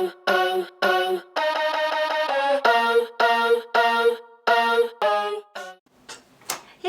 Hey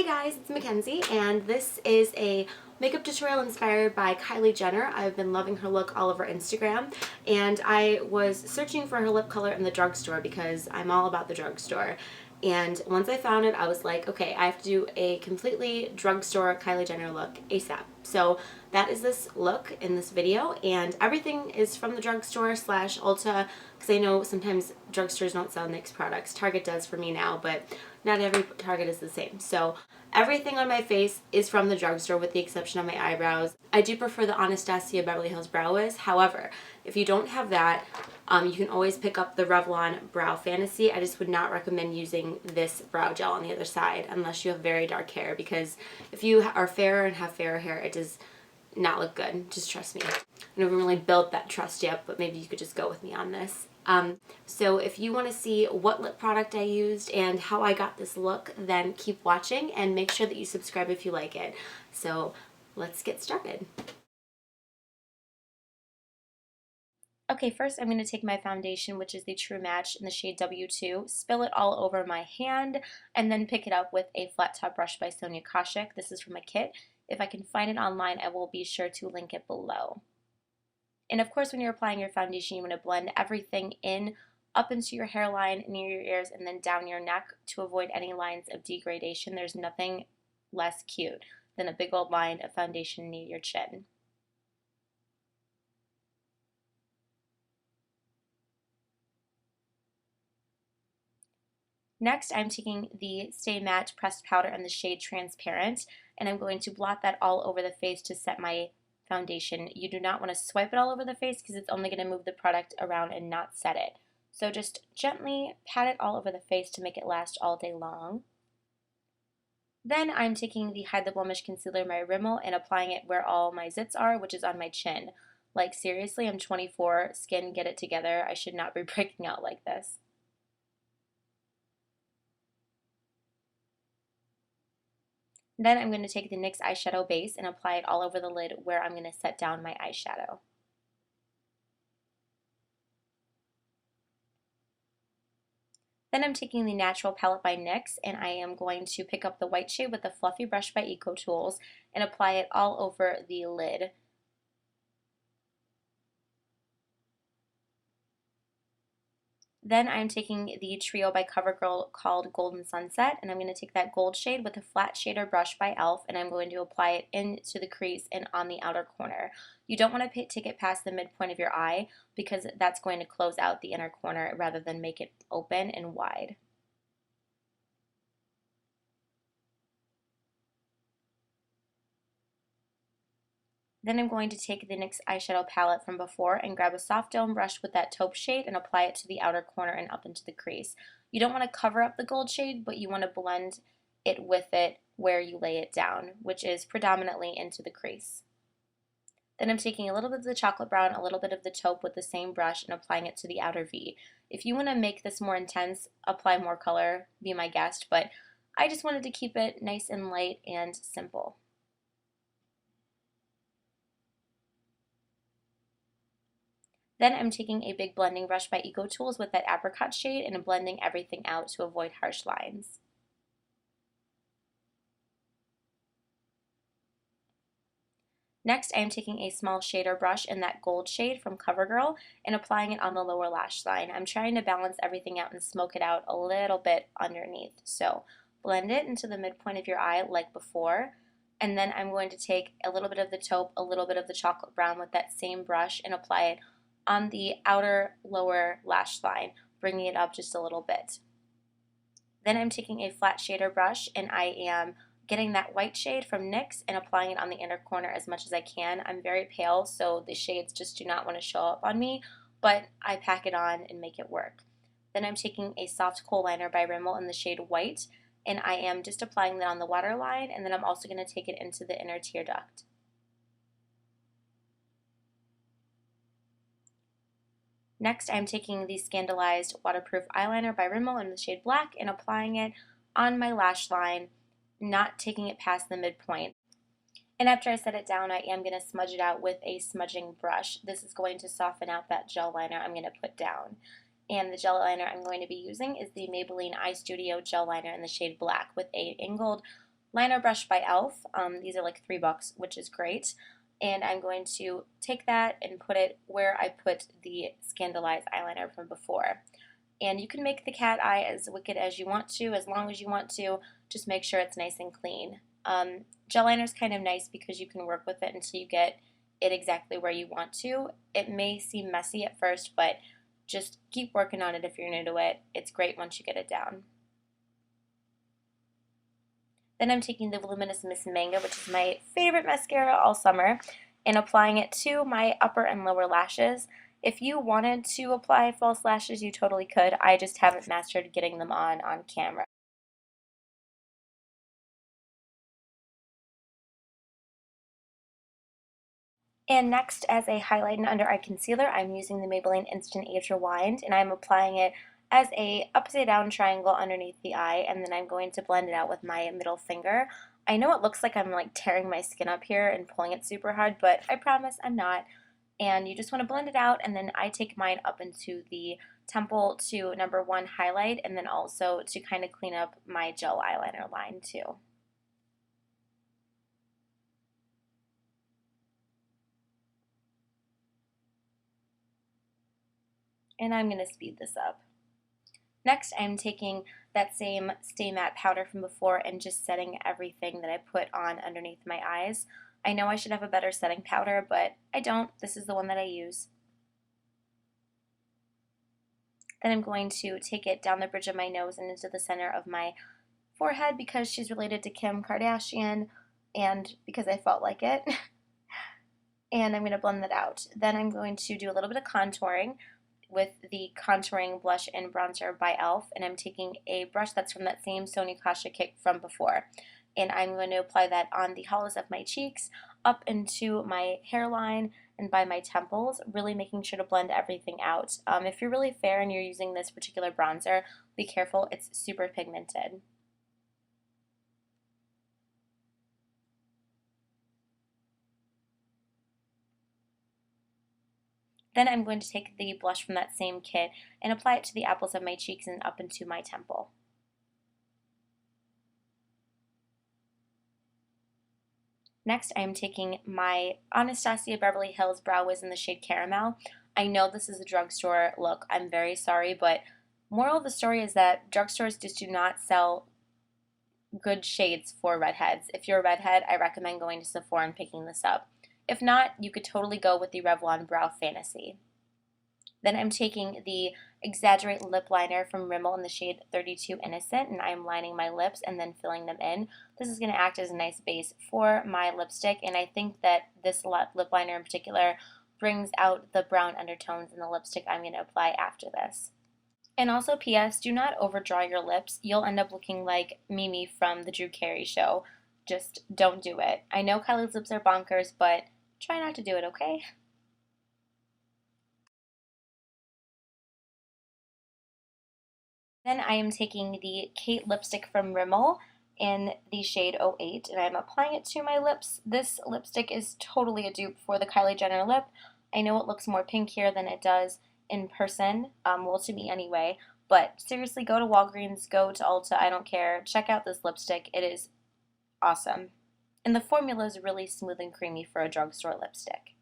guys, it's Mackenzie, and this is a makeup tutorial inspired by Kylie Jenner. I've been loving her look all over Instagram, and I was searching for her lip color in the drugstore because I'm all about the drugstore. And once I found it, I was like, okay, I have to do a completely drugstore Kylie Jenner look ASAP. So that is this look in this video, and everything is from the drugstore slash Ulta, because I know sometimes drugstores don't sell NYX products. Target does for me now, but not every Target is the same. So everything on my face is from the drugstore with the exception of my eyebrows. I do prefer the Anastasia Beverly Hills Brow Wiz. However, if you don't have that, you can always pick up the Revlon Brow Fantasy. I just would not recommend using this brow gel on the other side unless you have very dark hair, because if you are fairer and have fairer hair, it does not look good. Just trust me. I haven't really built that trust yet, but maybe you could just go with me on this. So if you want to see what lip product I used and how I got this look, then keep watching and make sure that you subscribe if you like it. So let's get started. Okay, first I'm going to take my foundation, which is the True Match in the shade W2, spill it all over my hand, and then pick it up with a flat top brush by Sonia Kashuk. This is from a kit. If I can find it online, I will be sure to link it below. And of course, when you're applying your foundation, you want to blend everything in up into your hairline, near your ears, and then down your neck to avoid any lines of degradation. There's nothing less cute than a big old line of foundation near your chin. Next, I'm taking the Stay Matte pressed powder in the shade Transparent, and I'm going to blot that all over the face to set my foundation. You do not want to swipe it all over the face because it's only going to move the product around and not set it. So just gently pat it all over the face to make it last all day long. Then I'm taking the Hide the Blemish concealer by Rimmel and applying it where all my zits are, which is on my chin. Like seriously, I'm 24, skin, get it together. I should not be breaking out like this. Then I'm going to take the NYX eyeshadow base and apply it all over the lid where I'm going to set down my eyeshadow. Then I'm taking the Natural palette by NYX, and I am going to pick up the white shade with the Fluffy brush by EcoTools and apply it all over the lid. Then I'm taking the trio by Covergirl called Golden Sunset, and I'm going to take that gold shade with a flat shader brush by E.L.F, and I'm going to apply it into the crease and on the outer corner. You don't want to take it past the midpoint of your eye because that's going to close out the inner corner rather than make it open and wide. Then I'm going to take the NYX eyeshadow palette from before and grab a soft dome brush with that taupe shade and apply it to the outer corner and up into the crease. You don't want to cover up the gold shade, but you want to blend it with it where you lay it down, which is predominantly into the crease. Then I'm taking a little bit of the chocolate brown, a little bit of the taupe with the same brush and applying it to the outer V. If you want to make this more intense, apply more color, be my guest, but I just wanted to keep it nice and light and simple. Then I'm taking a big blending brush by EcoTools with that apricot shade and I'm blending everything out to avoid harsh lines. Next, I am taking a small shader brush in that gold shade from Covergirl and applying it on the lower lash line. I'm trying to balance everything out and smoke it out a little bit underneath. So blend it into the midpoint of your eye like before. And then I'm going to take a little bit of the taupe, a little bit of the chocolate brown with that same brush and apply it on the outer lower lash line, bringing it up just a little bit. Then I'm taking a flat shader brush and I am getting that white shade from NYX and applying it on the inner corner as much as I can. I'm very pale, so the shades just do not want to show up on me, but I pack it on and make it work. Then I'm taking a soft kohl liner by Rimmel in the shade White, and I am just applying that on the waterline, and then I'm also going to take it into the inner tear duct. Next, I'm taking the Scandaleyes waterproof eyeliner by Rimmel in the shade Black and applying it on my lash line, not taking it past the midpoint. And after I set it down, I am going to smudge it out with a smudging brush. This is going to soften out that gel liner I'm going to put down. And the gel liner I'm going to be using is the Maybelline Eye Studio Gel Liner in the shade Black with a angled liner brush by E.L.F. These are like $3, which is great. And I'm going to take that and put it where I put the Scandaleyes eyeliner from before. And you can make the cat eye as wicked as you want to, as long as you want to. Just make sure it's nice and clean. Gel liner is kind of nice because you can work with it until you get it exactly where you want to. It may seem messy at first, but just keep working on it if you're new to it. It's great once you get it down. Then I'm taking the Voluminous Miss Manga, which is my favorite mascara all summer, and applying it to my upper and lower lashes. If you wanted to apply false lashes, you totally could. I just haven't mastered getting them on camera. And next, as a highlight and under eye concealer, I'm using the Maybelline Instant Age Rewind, and I'm applying it as a upside down triangle underneath the eye, and then I'm going to blend it out with my middle finger. I know it looks like I'm like tearing my skin up here and pulling it super hard, but I promise I'm not. And you just want to blend it out, and then I take mine up into the temple to number 1 highlight, and then also to kind of clean up my gel eyeliner line too. And I'm going to speed this up. Next, I'm taking that same Stay Matte powder from before and just setting everything that I put on underneath my eyes. I know I should have a better setting powder, but I don't. This is the one that I use. Then I'm going to take it down the bridge of my nose and into the center of my forehead because she's related to Kim Kardashian and because I felt like it. And I'm going to blend that out. Then I'm going to do a little bit of contouring with the Contouring Blush and Bronzer by E.L.F. And I'm taking a brush that's from that same Sonia Kashuk kit from before. And I'm going to apply that on the hollows of my cheeks, up into my hairline, and by my temples, really making sure to blend everything out. If you're really fair and you're using this particular bronzer, be careful, it's super pigmented. Then I'm going to take the blush from that same kit and apply it to the apples of my cheeks and up into my temple. Next, I am taking my Anastasia Beverly Hills Brow Wiz in the shade Caramel. I know this is a drugstore look. I'm very sorry, but moral of the story is that drugstores just do not sell good shades for redheads. If you're a redhead, I recommend going to Sephora and picking this up. If not, you could totally go with the Revlon Brow Fantasy. Then I'm taking the Exaggerate lip liner from Rimmel in the shade 32 Innocent, and I'm lining my lips and then filling them in. This is going to act as a nice base for my lipstick, and I think that this lip liner in particular brings out the brown undertones in the lipstick I'm going to apply after this. And also, P.S., do not overdraw your lips. You'll end up looking like Mimi from the Drew Carey show. Just don't do it. I know Kylie's lips are bonkers, but try not to do it, okay? Then I am taking the Kate lipstick from Rimmel in the shade 08, and I'm applying it to my lips. This lipstick is totally a dupe for the Kylie Jenner lip. I know it looks more pink here than it does in person, well, to me anyway, but seriously, go to Walgreens, go to Ulta, I don't care. Check out this lipstick. It is awesome. And the formula is really smooth and creamy for a drugstore lipstick.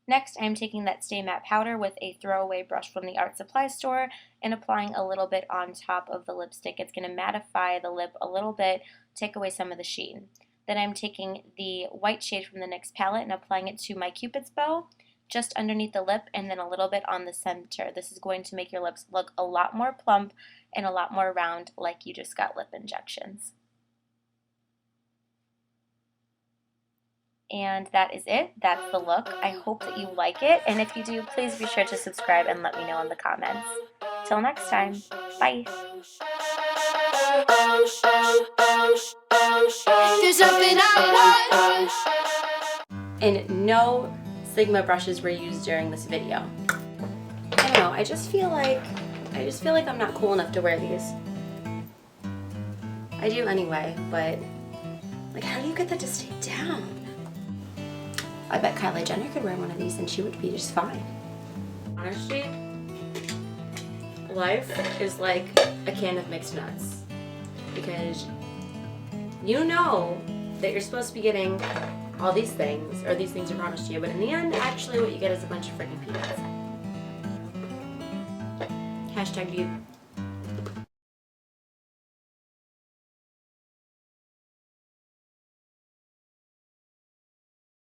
Next, I'm taking that Stay Matte powder with a throwaway brush from the art supply store and applying a little bit on top of the lipstick. It's going to mattify the lip a little bit, take away some of the sheen. Then I'm taking the white shade from the NYX palette and applying it to my Cupid's bow, just underneath the lip and then a little bit on the center. This is going to make your lips look a lot more plump and a lot more round, like you just got lip injections. And that is it. That's the look. I hope that you like it, and if you do, please be sure to subscribe and let me know in the comments. Till next time, bye! And no Sigma brushes were used during this video. I don't know, I just feel like I'm not cool enough to wear these. I do anyway, but Like, how do you get that to stay down? I bet Kylie Jenner could wear one of these and she would be just fine. Honestly, life is like a can of mixed nuts. Because you know that you're supposed to be getting all these things, or these things are promised to you, but in the end, actually what you get is a bunch of freaking peanuts. Hashtag dude.